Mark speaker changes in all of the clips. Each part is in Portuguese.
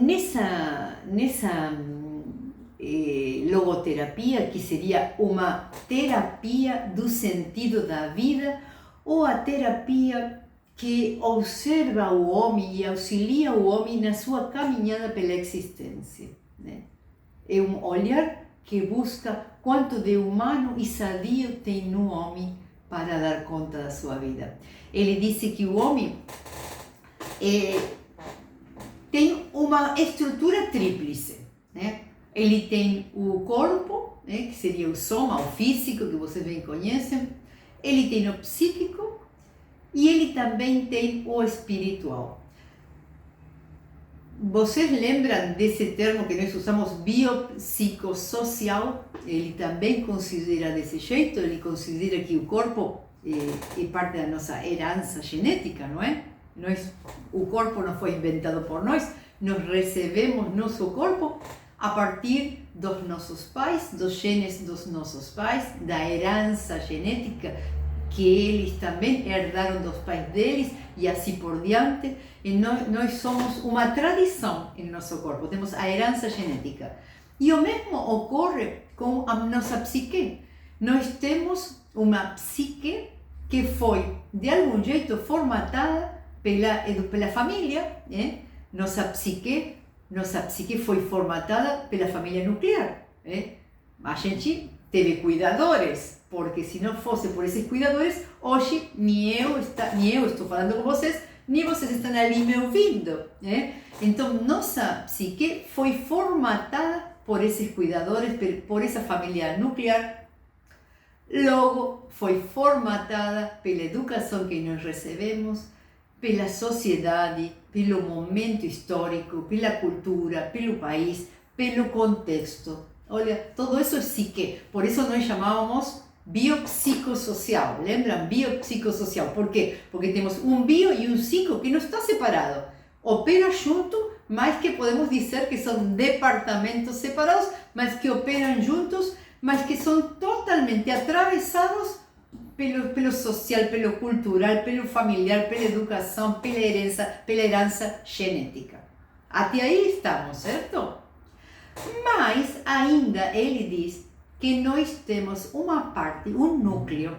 Speaker 1: nessa logoterapia, que seria uma terapia do sentido da vida, ou a terapia que observa o homem e auxilia o homem na sua caminhada pela existência, né? É um olhar que busca quanto de humano e sadio tem no homem para dar conta da sua vida. Ele disse que o homem tem uma estrutura tríplice, né? Ele tem o corpo, né, que seria o soma, o físico, que vocês bem conhecem. Ele tem o psíquico e ele também tem o espiritual. Vocês lembram desse termo que nós usamos, biopsicossocial? Ele também considera desse jeito, ele considera que o corpo é parte da nossa herança genética, não é? O corpo não foi inventado por nós recebemos nosso corpo a partir dos nossos pais, dos genes dos nossos pais, da herança genética que eles também herdaram dos pais deles e assim por diante. E nós somos uma tradição em nosso corpo, temos a herança genética. E o mesmo ocorre com a nossa psique. Nós temos uma psique que foi, de algum jeito, formatada pela família, né? Nossa psique foi formatada pela família nuclear, né? A gente teve cuidadores, porque se não fosse por esses cuidadores, hoje nem eu estou falando com vocês, nem vocês estão ali me ouvindo, né? Então, nossa psique foi formatada por esses cuidadores, por essa família nuclear. Logo, foi formatada pela educação que nós recebemos, pela sociedade, pelo momento histórico, pela cultura, pelo país, pelo contexto. Olha, tudo isso é psique. Por isso nós chamávamos biopsicossocial. Lembram? Biopsicossocial. Por quê? Porque temos um bio e um psico que não está separado. Opera junto, mas que podemos dizer que são departamentos separados, mas que operam juntos, mas que são totalmente atravessados pelo social, pelo cultural, pelo familiar, pela educação, pela herança genética. Até aí estamos, certo? Mas ainda ele diz que nós temos uma parte, um núcleo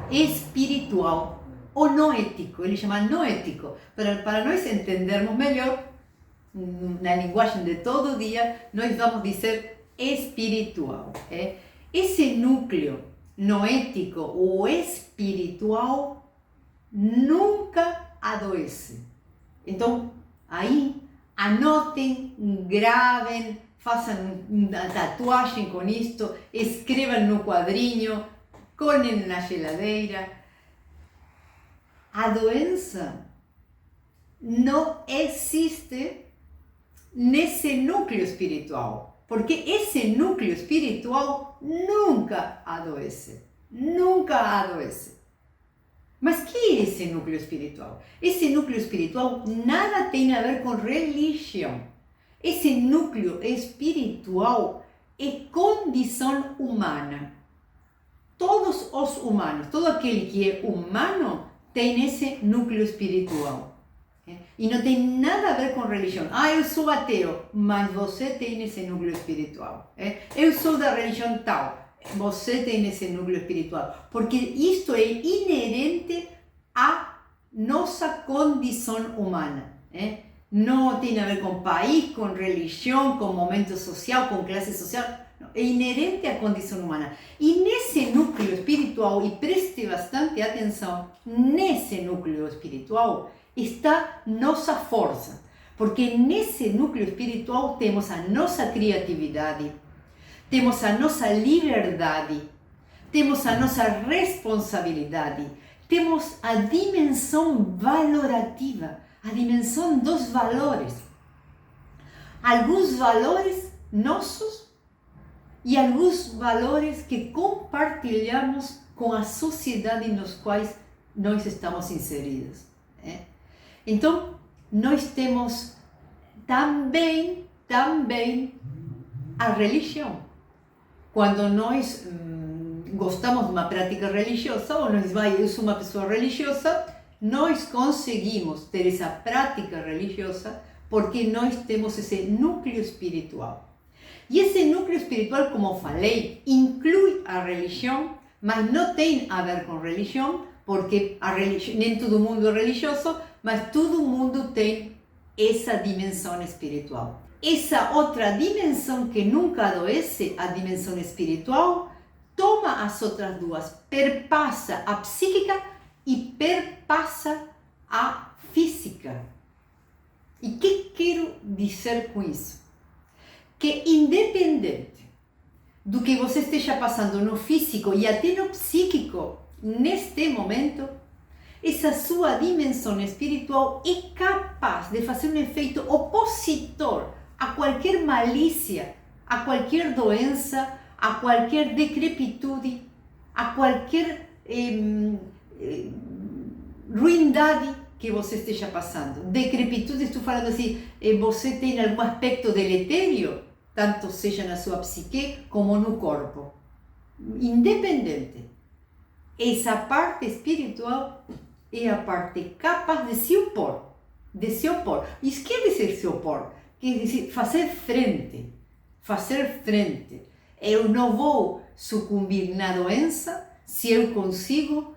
Speaker 1: espiritual ou noético, ele chama noético, para nós entendermos melhor, na linguagem de todo dia, nós vamos dizer espiritual. Esse núcleo noético ou espiritual nunca adoece. Então, aí, anotem, gravem, façam uma tatuagem com isto, escrevam no quadrinho, colhem na geladeira. A doença não existe nesse núcleo espiritual. Porque esse núcleo espiritual nunca adoece. Nunca adoece. Mas o que é esse núcleo espiritual? Esse núcleo espiritual nada tem a ver com religião. Esse núcleo espiritual é condição humana. Todos os humanos, todo aquele que é humano tem esse núcleo espiritual. E não tem nada a ver com religião. Eu sou ateu, mas você tem esse núcleo espiritual. Eu sou da religião tal, você tem esse núcleo espiritual. Porque isto é inerente à nossa condição humana. Não tem a ver com país, com religião, com momento social, com classe social. Não, é inerente à condição humana. E nesse núcleo espiritual, e preste bastante atenção, nesse núcleo espiritual, está nossa força, porque nesse núcleo espiritual temos a nossa criatividade, temos a nossa liberdade, temos a nossa responsabilidade, temos a dimensão valorativa, a dimensão dos valores. Alguns valores nossos e alguns valores que compartilhamos com a sociedade nos quais nós estamos inseridos. Então, nós temos também a religião. Quando nós gostamos de uma prática religiosa, ou eu sou uma pessoa religiosa, nós conseguimos ter essa prática religiosa porque nós temos esse núcleo espiritual. E esse núcleo espiritual, como falei, inclui a religião, mas não tem a ver com religião, porque nem todo mundo é religioso, mas todo mundo tem essa dimensão espiritual. Essa outra dimensão que nunca adoece, a dimensão espiritual, toma as outras duas, perpassa a psíquica e perpassa a física. E o que quero dizer com isso? Que independente do que você esteja passando no físico e até no psíquico, neste momento, essa sua dimensão espiritual é capaz de fazer um efeito opositor a qualquer malícia, a qualquer doença, a qualquer decrepitude, a qualquer ruindade que você esteja passando. Decrepitude, estou falando assim, você tem algum aspecto deletério, tanto seja na sua psique como no corpo. Independente. Essa parte espiritual é a parte capaz de se opor. De se opor. Isso quer dizer se opor? Quer dizer fazer frente. Fazer frente. Eu não vou sucumbir na doença se eu consigo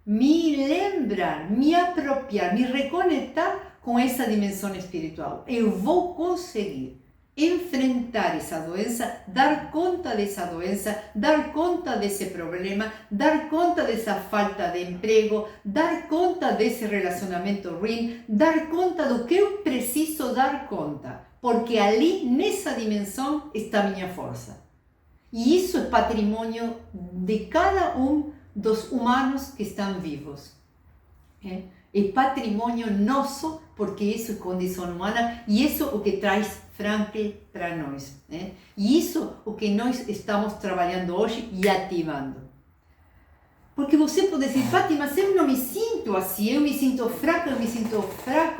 Speaker 1: me lembrar, me apropriar, me reconectar com essa dimensão espiritual. Eu vou conseguir enfrentar essa doença, dar conta dessa doença, dar conta desse problema, dar conta dessa falta de emprego, dar conta desse relacionamento ruim, dar conta do que eu preciso dar conta, porque ali, nessa dimensão, está a minha força. E isso é patrimônio de cada um dos humanos que estão vivos. É patrimônio nosso, porque isso é condição humana, e isso é o que traz Frankl para nós. E isso é o que nós estamos trabalhando hoje e ativando. Porque você pode dizer, Pati, mas eu não me sinto assim, eu me sinto fraco,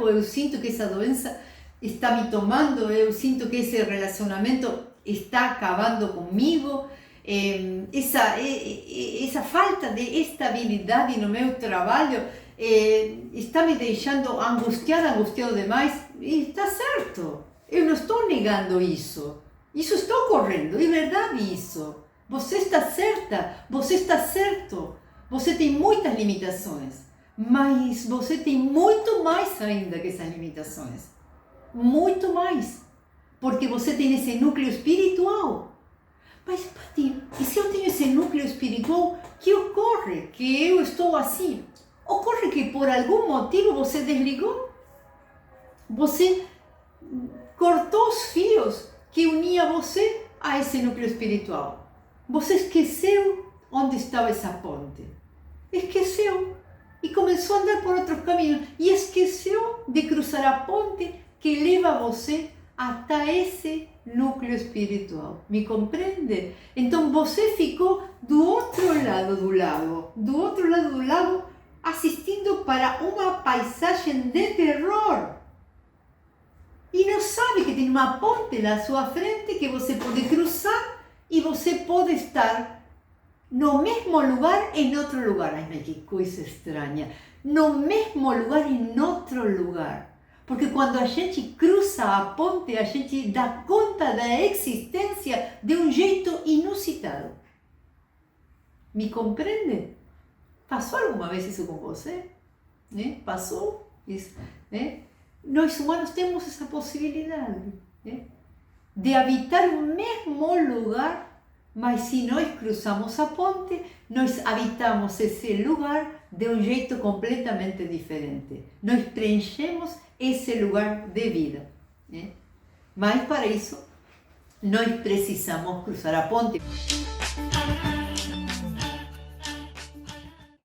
Speaker 1: eu sinto que essa doença está me tomando, eu sinto que esse relacionamento está acabando comigo, essa falta de estabilidade no meu trabalho está me deixando angustiado demais. E está certo, eu não estou negando isso está ocorrendo, é verdade isso. Você está certa, você está certo, você tem muitas limitações, mas você tem muito mais ainda que essas limitações, muito mais, porque você tem esse núcleo espiritual. Mas, Pati, e se eu tenho esse núcleo espiritual, que ocorre? Que eu estou assim? Ocorre que por algum motivo você desligou? Você cortou os fios que uniam você a esse núcleo espiritual. Você esqueceu onde estava essa ponte. Esqueceu. E começou a andar por outros caminhos. E esqueceu de cruzar a ponte que leva você até esse núcleo espiritual. Me compreende? Então você ficou do outro lado do lago, assistindo para uma paisagem de terror. E não sabe que tem uma ponte na sua frente que você pode cruzar e você pode estar no mesmo lugar, em outro lugar. Ai, mas que coisa estranha. No mesmo lugar, em outro lugar. Porque quando a gente cruza a ponte, a gente dá conta da existência de um jeito inusitado. Me compreende? Passou alguma vez isso com você? Passou isso? Nós humanos temos essa possibilidade de habitar o mesmo lugar, mas se nós cruzamos a ponte, nós habitamos esse lugar de um jeito completamente diferente. Nós preenchemos esse lugar de vida. Mas para isso, nós precisamos cruzar a ponte.